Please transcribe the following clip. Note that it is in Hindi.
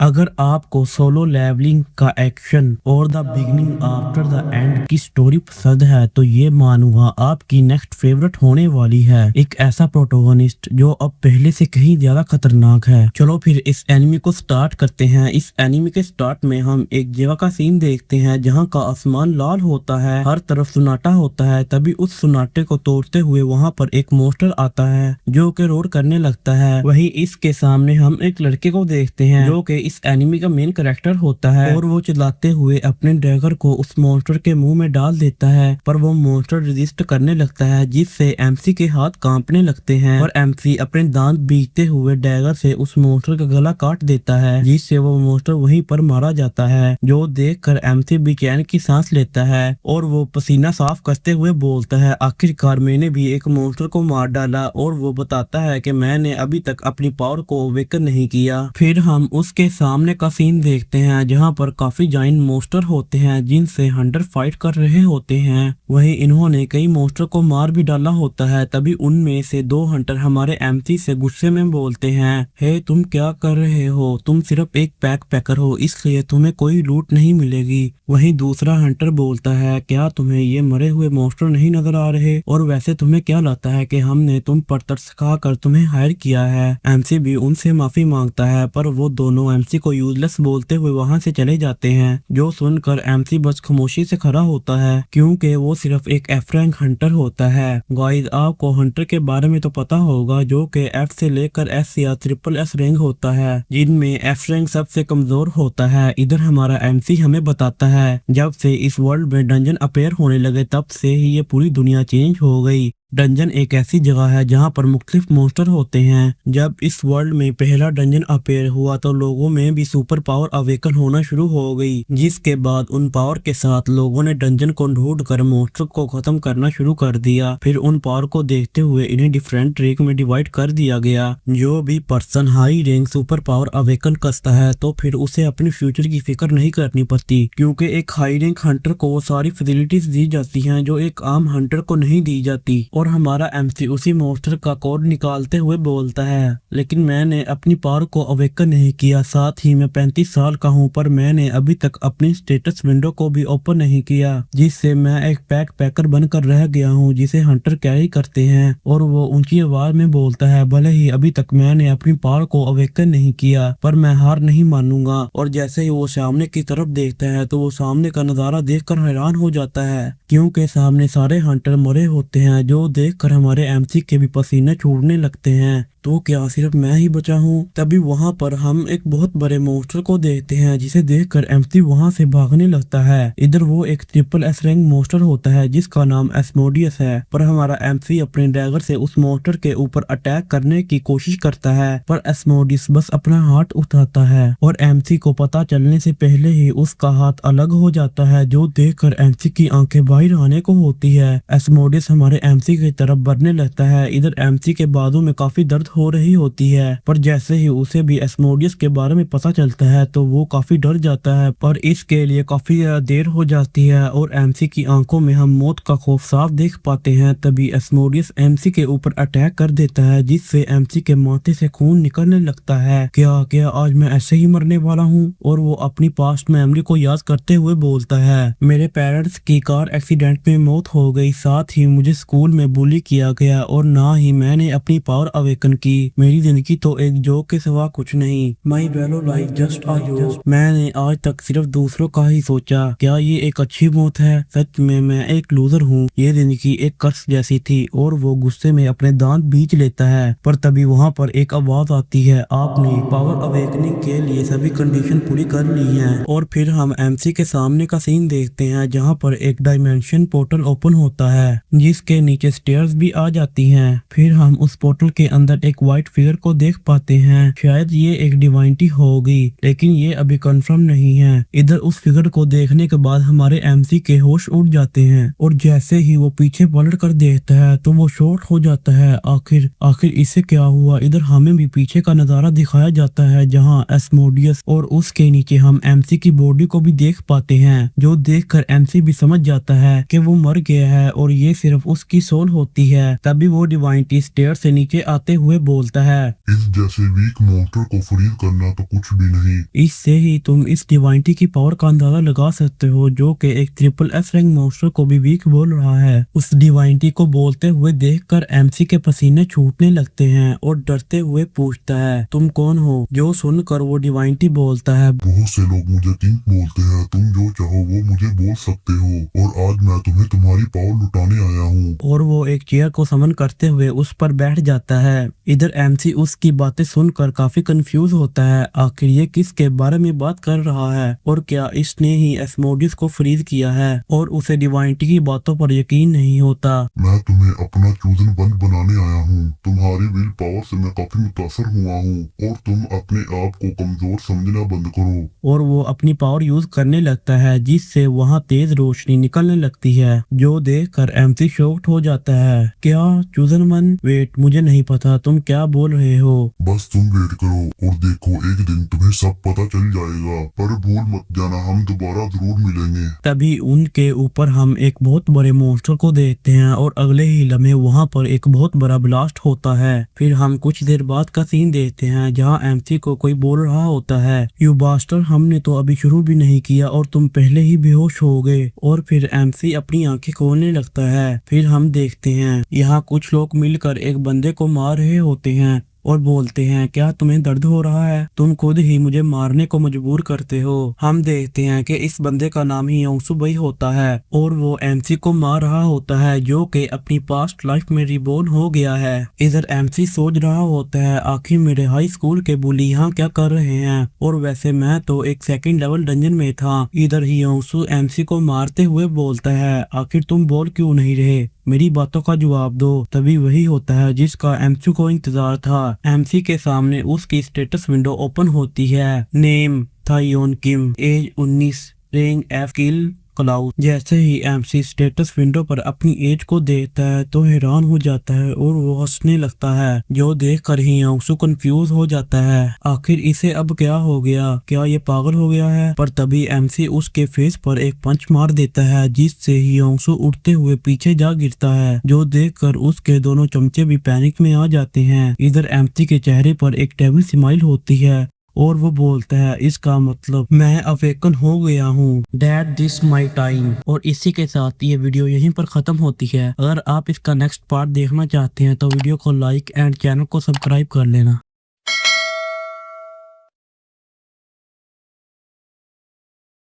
अगर आपको सोलो लेवलिंग का एक्शन और the beginning after the end की स्टोरी पसंद है तो ये मानूंगा आपकी नेक्स्ट फेवरेट होने वाली है। एक ऐसा प्रोटोगनिस्ट जो अब पहले से कहीं ज्यादा खतरनाक है। चलो फिर इस एनिमी को स्टार्ट करते हैं। इस एनिमी के स्टार्ट में हम एक जगह का सीन देखते हैं जहाँ का आसमान लाल होता है, हर तरफ सुनाटा होता है। तभी उस सुनाटे को तोड़ते हुए वहाँ पर एक मोस्टर आता है जो के रोड करने लगता है। वहीं इसके सामने हम एक लड़के को देखते हैं जो कि इस एनिमी का मेन कैरेक्टर होता है और वो चिल्लाते हुए अपने डैगर को उस मॉन्स्टर के मुंह में डाल देता है, पर वो मॉन्स्टर रेजिस्ट करने लगता है जिससे एमसी के हाथ कांपने लगते हैं और एमसी अपने दांत बीतते हुए डैगर से उस मॉन्स्टर का गला काट देता है जिससे वो मॉन्स्टर वहीं पर मारा जाता है। जो देखकर एमसी बेचैन की सांस लेता है और वो पसीना साफ करते हुए बोलता है, आखिरकार मैंने भी एक मॉन्स्टर को मार डाला। और वो बताता है कि मैंने अभी तक अपनी पावर को अवेकन नहीं किया। फिर हम उसके सामने का सीन देखते हैं जहां पर काफी जाइंट मोस्टर होते हैं जिनसे हंटर फाइट कर रहे होते हैं। वहीं इन्होंने कई मोस्टर को मार भी डाला होता है। तभी उनमें से दो हंटर हमारे एमसी से गुस्से में बोलते हैं, हे तुम क्या कर रहे हो, तुम सिर्फ एक पैक पैकर हो इसलिए तुम्हें कोई लूट नहीं मिलेगी। वहीं दूसरा हंटर बोलता है, क्या तुम्हें ये मरे हुए मोस्टर नहीं नजर आ रहे, और वैसे तुम्हें क्या लगता है कि हमने तुम पर तरस खाकर तुम्हें हायर किया है। एमसी भी उनसे माफी मांगता है पर वो दोनों एमसी को यूजलेस बोलते हुए वहां से चले जाते हैं। जो सुनकर एमसी बस खामोशी से खड़ा होता है क्योंकि वो सिर्फ एक एफ रैंक हंटर होता है। गाइस आपको हंटर के बारे में तो पता होगा जो कि एफ से लेकर एस या ट्रिपल एस रैंक होता है जिनमें एफ रैंक सबसे कमजोर होता है। इधर हमारा एमसी हमें बताता है जब से इस वर्ल्ड में डंजन अपेयर होने लगे तब से ही ये पूरी दुनिया चेंज हो गई। डंजन एक ऐसी जगह है जहां पर मुख्तलिफ मॉन्स्टर होते हैं। जब इस वर्ल्ड में पहला डंजन अपेयर हुआ तो लोगों में भी सुपर पावर अवेकन होना शुरू हो गई, जिसके बाद उन पावर के साथ लोगों ने डंजन को ढूंढ कर मॉन्स्टर को खत्म करना शुरू कर दिया। फिर उन पावर को देखते हुए इन्हें डिफरेंट रैंक में डिवाइड कर दिया गया। जो भी person high rank super power awaken करता है तो फिर उसे अपने फ्यूचर की फिक्र नहीं करनी पड़ती क्योंकि एक हाई रैंक हंटर को वो सारी फैसिलिटीज दी जाती हैं जो एक आम हंटर को नहीं दी जाती। और हमारा एमसी उसी मॉन्स्टर का कोड निकालते हुए बोलता है, लेकिन मैंने अपनी पावर को अवेकन नहीं किया, साथ ही मैं 35 साल का हूँ पर मैंने अभी तक अपनी स्टेटस विंडो को भी ओपन नहीं किया, जिससे मैं एक पैक पैकर बनकर रह गया हूँ जिसे हंटर कैरी करते हैं। और वो ऊंची आवाज में बोलता है, भले ही अभी तक मैंने अपनी पावर को अवेकन नहीं किया पर मैं हार नहीं मानूंगा। और जैसे ही वो सामने की तरफ देखता है तो वो सामने का नजारा देखकर हैरान हो जाता है क्योंकि सामने सारे हंटर मरे होते हैं। जो देखकर हमारे एमसी के भी पसीने छूटने लगते हैं, तो क्या सिर्फ मैं ही बचा हूँ। तभी वहाँ पर हम एक बहुत बड़े मॉन्स्टर को देखते हैं जिसे देखकर एमसी वहाँ से भागने लगता है। इधर वो एक ट्रिपल एस रैंक मॉन्स्टर होता है जिसका नाम एस्मोडियस है, पर हमारा एमसी अपने डैगर से उस मॉन्स्टर के ऊपर अटैक करने की कोशिश करता है पर एस्मोडियस बस अपना हाथ उठाता है और एमसी को पता चलने से पहले ही उसका हाथ अलग हो जाता है। जो देखकर एमसी की आंखें बाहर आने को होती है। एस्मोडियस हमारे एमसी की तरफ बढ़ने लगता है। इधर एमसी के बाजू में काफी दर्द हो रही होती है पर जैसे ही उसे भी एस्मोडियस के बारे में पता चलता है तो वो काफी डर जाता है, पर इसके लिए काफी देर हो जाती है और एमसी की आंखों में हम मौत का खौफ साफ देख पाते हैं। तभी एस्मोडियस एमसी के ऊपर अटैक कर देता है जिससे एमसी के माथे से खून निकलने लगता है। क्या क्या आज मैं ऐसे ही मरने वाला हूँ। और वो अपनी पास्ट मेमोरी को याद करते हुए बोलता है, मेरे पेरेंट्स की कार एक्सीडेंट में मौत हो गई, साथ ही मुझे स्कूल में बुली किया गया और ना ही मैंने अपनी पावर अवेकन की। मेरी जिंदगी तो एक जोक के सिवा कुछ नहीं। माई वेलो लाइफ जस्ट अ जोक। मैंने आज तक सिर्फ दूसरों का ही सोचा। क्या ये एक अच्छी मौत है? सच में मैं एक लूजर हूँ। ये जिंदगी एक कर्स जैसी थी। और वो गुस्से में अपने दांत बींच लेता है पर तभी वहाँ पर एक आवाज आती है, आपने पावर अवेकनिंग के लिए सभी कंडीशन पूरी कर ली है। और फिर हम एमसी के सामने का सीन देखते हैं जहाँ पर एक डायमेंशन पोर्टल ओपन होता है जिसके नीचे स्टेयर्स भी आ जाती हैं। फिर हम उस पोर्टल के अंदर एक व्हाइट फिगर को देख पाते हैं। शायद ये एक डिवाइनिटी होगी लेकिन ये अभी कंफर्म नहीं है। इधर उस फिगर को देखने के बाद हमारे एमसी के होश उड़ जाते हैं और जैसे ही वो पीछे पलट कर देखता है तो वो शॉर्ट हो जाता है। आखिर इससे क्या हुआ। इधर हमें भी पीछे का नजारा दिखाया जाता है जहाँ एस्मोडियस और उसके नीचे हम एमसी की बॉडी को भी देख पाते हैं। जो देखकर एमसी भी समझ जाता है कि वो मर गया है और ये सिर्फ उसकी सोल होती है। तभी वो डिवाइनिटी स्टेयर से नीचे आते हुए हुए बोलता है, इस जैसे वीक मॉन्स्टर को फ्रीज करना तो कुछ भी नहीं। इससे ही तुम इस डिवाइनिटी की पावर का अंदाजा लगा सकते हो, जो कि एक ट्रिपल एस रैंक मॉन्स्टर को भी वीक बोल रहा है। उस डिवाइनिटी को बोलते हुए देखकर एमसी के पसीने छूटने लगते हैं और डरते हुए पूछता है, तुम कौन हो? जो सुनकर वो डिवाइनिटी बोलता है, बहुत से लोग मुझे किंग बोलते हैं, तुम जो चाहो वो मुझे बोल सकते हो और आज मैं तुम्हें तुम्हारी पावर लुटाने आया हूँ। और वो एक चेयर को समन करते हुए उस पर बैठ जाता है। इधर एमसी उसकी बातें सुनकर काफी कंफ्यूज होता है, आखिर ये किसके बारे में बात कर रहा है और क्या इसने ही एस्मोडियस को फ्रीज किया है, और उसे डिवाइनिटी की बातों पर यकीन नहीं होता। मैं तुम्हें अपना चूजन बंद बनाने आया हूँ। तुम्हारी विल पावर से मैं काफी मुतासर हुआ हूँ और तुम अपने आप को कमजोर समझना बंद करो। और वो अपनी पावर यूज करने लगता है, जिससे वहाँ तेज रोशनी निकलने लगती है, जो देखकर एमसी शॉक्ड हो जाता है। क्या चूजन वन? वेट, मुझे नहीं पता तुम क्या बोल रहे हो। बस तुम वेट करो और देखो, एक दिन तुम्हें सब पता चल जाएगा, पर भूल मत जाना हम दोबारा जरूर मिलेंगे। तभी उनके ऊपर हम एक बहुत बड़े मॉन्स्टर को देखते हैं और अगले ही लम्हे वहाँ पर एक बहुत बड़ा ब्लास्ट होता है। फिर हम कुछ देर बाद का सीन देखते हैं, जहाँ एमसी को कोई बोल रहा होता है, यू बास्टर, हमने तो अभी शुरू भी नहीं किया और तुम पहले ही बेहोश हो गए। और फिर एमसी अपनी आंखें खोलने लगता है। फिर हम देखते हैं यहाँ कुछ लोग मिलकर एक बंदे को मार रहे होते हैं और बोलते हैं, क्या तुम्हें दर्द हो रहा है? तुम खुद ही मुझे मारने को मजबूर करते हो। हम देखते हैं कि इस बंदे का नाम ही योंगसू भाई होता है और वो एमसी को मार रहा होता है, जो कि अपनी पास्ट लाइफ में रिबोर्न हो गया है। इधर एमसी सोच रहा होता है, आखिर मेरे हाई स्कूल के बुली यहाँ क्या कर रहे हैं, और वैसे मैं तो एक सेकंड लेवल डंजन में था। इधर ही योंगसू एमसी को मारते हुए बोलता है, आखिर तुम बोल क्यों नहीं रहे? मेरी बातों का जवाब दो। तभी वही होता है जिसका एमसी को इंतजार था। एमसी के सामने उसकी स्टेटस विंडो ओपन होती है। नेम था योन किम, एज 19, रैंक एफ, किल क्लाउड। जैसे ही एमसी स्टेटस विंडो पर अपनी एज को देखता है तो हैरान हो जाता है और वो हंसने लगता है, जो देखकर ही योंगसू कंफ्यूज हो जाता है, आखिर इसे अब क्या हो गया, क्या ये पागल हो गया है? पर तभी एमसी उसके फेस पर एक पंच मार देता है, जिससे ही योंगसू उड़ते हुए पीछे जा गिरता है, जो देखकर उसके दोनों चमचे भी पैनिक में आ जाते हैं। इधर एमसी के चेहरे पर एक डेविल स्माइल होती है और वो बोलता है, इसका मतलब मैं अवेकन हो गया हूँ, डैड दिस माई टाइम। और इसी के साथ ये वीडियो यहीं पर खत्म होती है। अगर आप इसका नेक्स्ट पार्ट देखना चाहते हैं तो वीडियो को लाइक एंड चैनल को सब्सक्राइब कर लेना।